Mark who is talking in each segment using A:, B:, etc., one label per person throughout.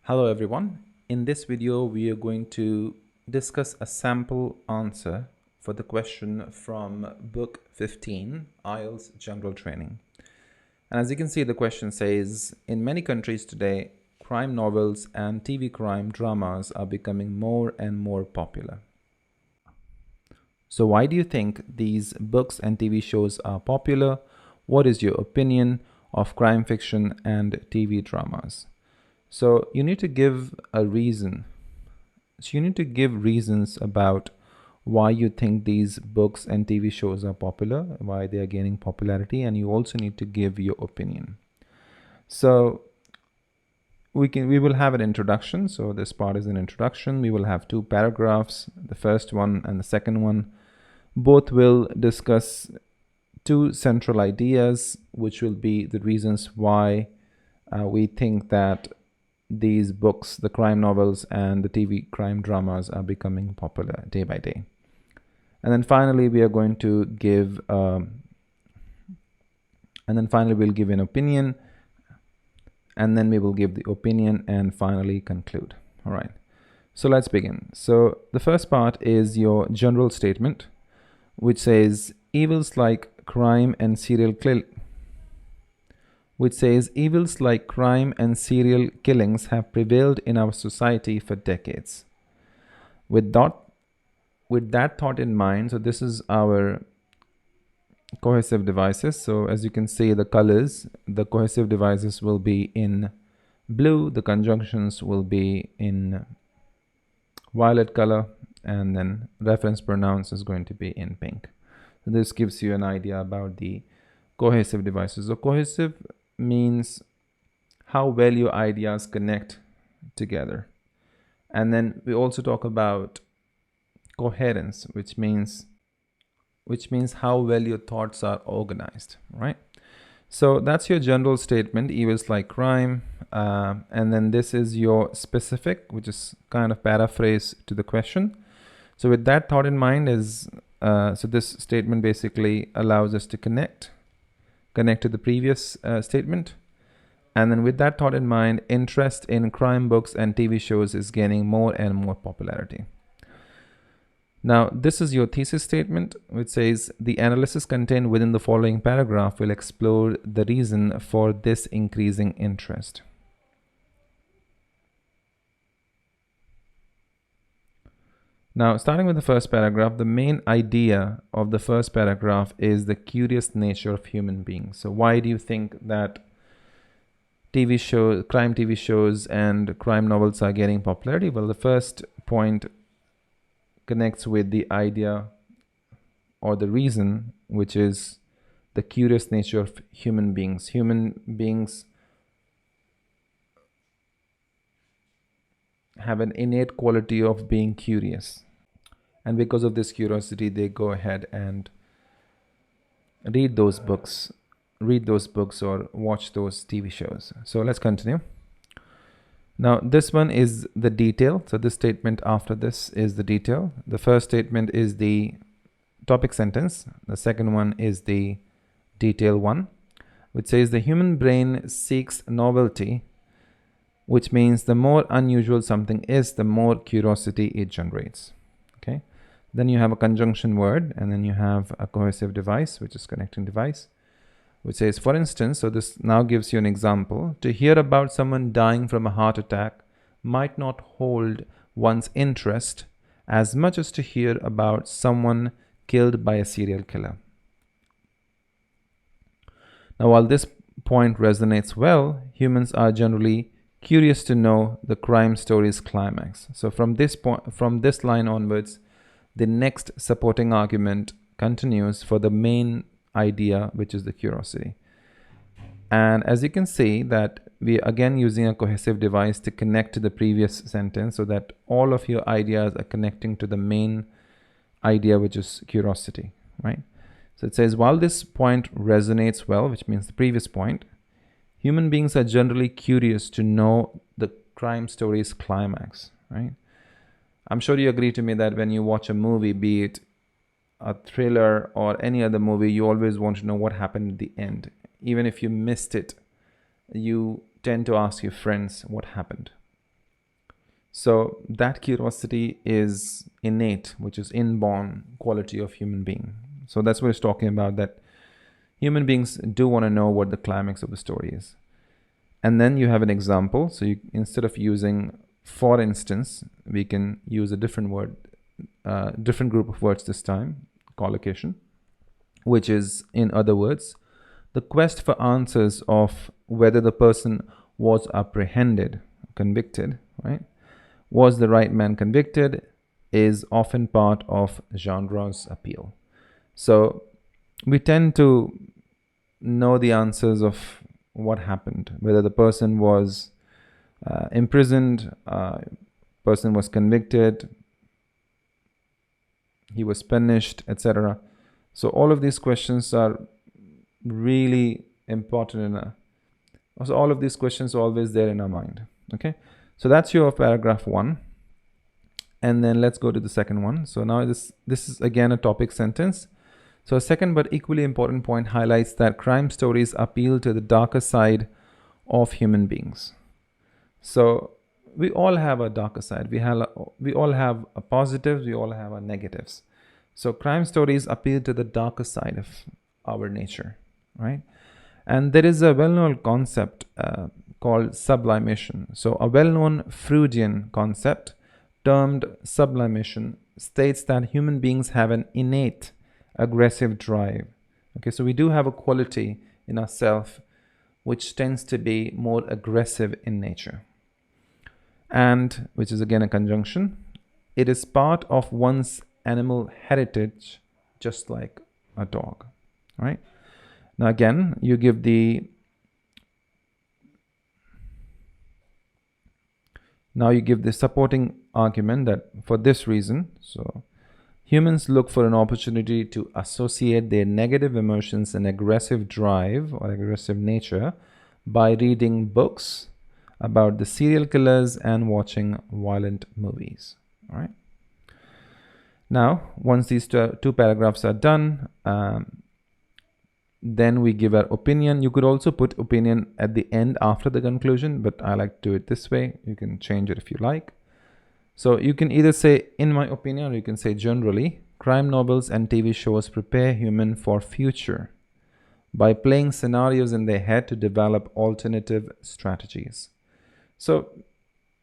A: Hello everyone. In this video, we are going to discuss a sample answer for the question from book 15, IELTS General Training. And as you can see, the question says, in many countries today, crime novels and TV crime dramas are becoming more and more popular. So why do you think these books and TV shows are popular? What is your opinion of crime fiction and TV dramas? So you need to give a reason. So you need to give reasons about why you think these books and TV shows are popular, why they are gaining popularity, and you also need to give your opinion. So we will have an introduction. So this part is an introduction. We will have two paragraphs, the first one and the second one. Both will discuss two central ideas, which will be the reasons why we think that these books, the crime novels and the TV crime dramas, are becoming popular day by day. And then finally, we are going to give, we'll give an opinion, and then we will give the opinion and finally conclude. All right. So let's begin. So the first part is your general statement, which says evils like crime and serial killings have prevailed in our society for decades. With that thought in mind, so this is our cohesive devices. So as you can see, the colors, the cohesive devices will be in blue, the conjunctions will be in violet color, and then reference pronouns is going to be in pink. So this gives you an idea about the cohesive devices. So cohesive means how well your ideas connect together. And then we also talk about coherence, which means how well your thoughts are organized, right? So that's your general statement, evils like crime. And then this is your specific, which is kind of paraphrase to the question. So with that thought in mind so this statement basically allows us to connect to the previous statement. And then with that thought in mind, interest in crime books and TV shows is gaining more and more popularity. Now, this is your thesis statement, which says the analysis contained within the following paragraph will explore the reason for this increasing interest. Now, starting with the first paragraph, the main idea of the first paragraph is the curious nature of human beings. So why do you think that crime TV shows and crime novels are gaining popularity? Well, the first point connects with the idea or the reason, which is the curious nature of human beings. Human beings have an innate quality of being curious. And because of this curiosity, they go ahead and read those books or watch those TV shows. So let's continue. Now, this one is the detail. So this statement after this is the detail. The first statement is the topic sentence. The second one is the detail one, which says the human brain seeks novelty, which means the more unusual something is, the more curiosity it generates. Okay. Then you have a conjunction word, and then you have a cohesive device, which is connecting device, which says, for instance, so this now gives you an example. To hear about someone dying from a heart attack might not hold one's interest as much as to hear about someone killed by a serial killer. Now, while this point resonates well, humans are generally curious to know the crime story's climax. So from this line onwards, the next supporting argument continues for the main idea, which is the curiosity. And as you can see that we are again using a cohesive device to connect to the previous sentence, so that all of your ideas are connecting to the main idea, which is curiosity, right? So it says, while this point resonates well, which means the previous point, human beings are generally curious to know the crime story's climax, right? I'm sure you agree to me that when you watch a movie, be it a thriller or any other movie, you always want to know what happened at the end. Even if you missed it, you tend to ask your friends what happened. So that curiosity is innate, which is inborn quality of human being. So that's what it's talking about, that human beings do want to know what the climax of the story is. And then you have an example. So you, instead of using for instance, we can use a different word, different group of words this time, collocation, which is, in other words, the quest for answers of whether the person was apprehended, convicted, right? Was the right man convicted is often part of genre's appeal. So we tend to know the answers of what happened, whether the person was imprisoned, person was convicted, he was punished, etc. So all of these questions are really important so all of these questions are always there in our mind. Okay, so that's your paragraph 1. And then let's go to the second one. So now this is again a topic sentence. So a second but equally important point highlights that crime stories appeal to the darker side of human beings. So we all have a darker side. We all have a positives, we all have a negatives. So crime stories appeal to the darker side of our nature, right? And there is a well-known concept called sublimation. So a well-known Freudian concept termed sublimation states that human beings have an innate aggressive drive. Okay, so we do have a quality in ourselves which tends to be more aggressive in nature, and which is again a conjunction. It is part of one's animal heritage, just like a dog, right? Now again, you give the supporting argument that for this reason, so humans look for an opportunity to associate their negative emotions and aggressive drive or aggressive nature by reading books about the serial killers and watching violent movies. All right. Now, once these two paragraphs are done, then we give our opinion. You could also put opinion at the end after the conclusion, but I like to do it this way. You can change it if you like. So you can either say, in my opinion, or you can say generally, crime novels and TV shows prepare humans for future by playing scenarios in their head to develop alternative strategies. So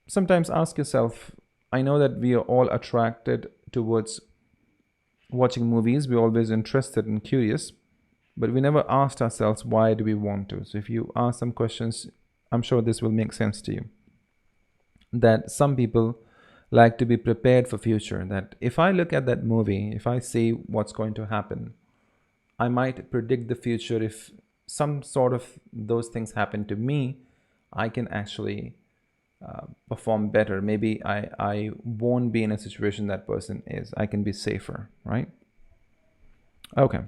A: sometimes ask yourself, I know that we are all attracted towards watching movies. We're always interested and curious, but we never asked ourselves, why do we want to? So if you ask some questions, I'm sure this will make sense to you. That some people like to be prepared for future, that if I look at that movie, if I see what's going to happen, I might predict the future. If some sort of those things happen to me, I can actually perform better. Maybe I won't be in a situation that person is. I can be safer, right? Okay.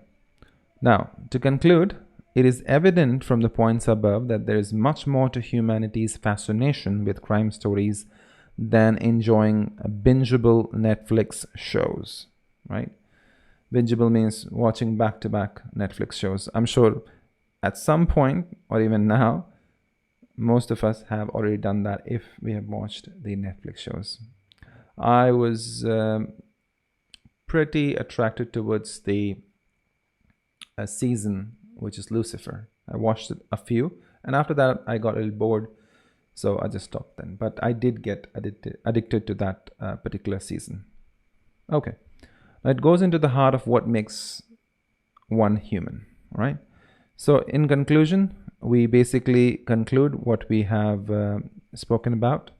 A: Now, to conclude, it is evident from the points above that there is much more to humanity's fascination with crime stories than enjoying bingeable Netflix shows, right? Bingeable means watching back-to-back Netflix shows. I'm sure at some point, or even now, most of us have already done that if we have watched the Netflix shows. I was pretty attracted towards the season, which is Lucifer. I watched it a few, and after that I got a little bored, so I just stopped then. But I did get addicted to that particular season. Okay, now it goes into the heart of what makes one human, right? So in conclusion, we basically conclude what we have spoken about,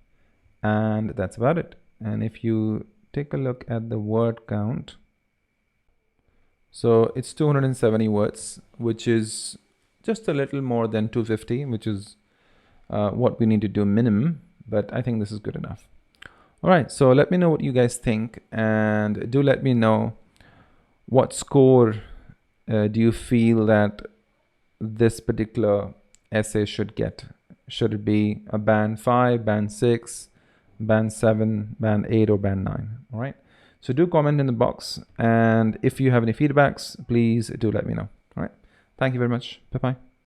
A: and that's about it. And if you take a look at the word count, so it's 270 words, which is just a little more than 250, which is what we need to do minimum, but I think this is good enough. All right, so let me know what you guys think, and do let me know what score do you feel that this particular essay should get. Should it be a band 5, band 6, band 7, band 8, or band 9? All right. So do comment in the box, and if you have any feedbacks, please do let me know. All right. Thank you very much. Bye-bye.